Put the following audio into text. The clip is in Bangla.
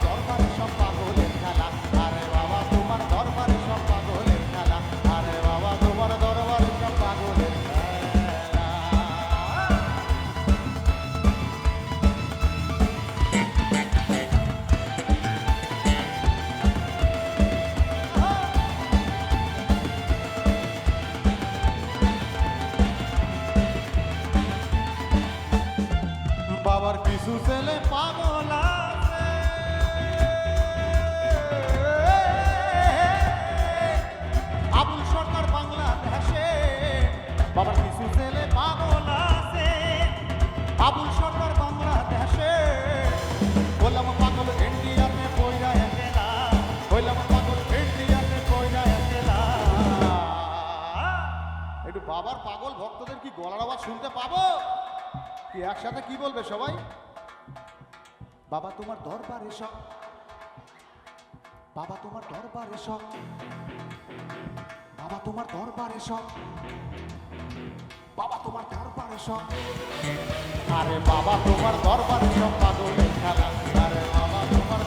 দরবারে সব পাগলের খেলা, আরে বাবা তোমার দরবারে সব পাগলের খেলা, আরে বাবা তোমার দরবারে সব পাগলের খেলা। বাবার কিছু ছেলে পাগল আছে, আবুল সরকার বাংলাদেশে। বাবার কিছু ছেলে পাগল আছে, আবুল সরকার বাংলাদেশে। বললাম পাগল ইন্ডিয়াতে পয়রা একেলা, বললাম পাগল ইন্ডিয়াতে পয়রা একেলা। একটু বাবার পাগল ভক্তদের কি গলার আওয়াজ শুনতে পাবো? কি একসাথে কি বলবে সবাই? বাবা তোমার দরবারে সব, বাবা তোমার দরবারে সব, বাবা তোমার দরবারে সব, বাবা তোমার দরবারে সব, আরে বাবা তোমার দরবারে সব পাগলের খেলা, আরে বাবা তোমার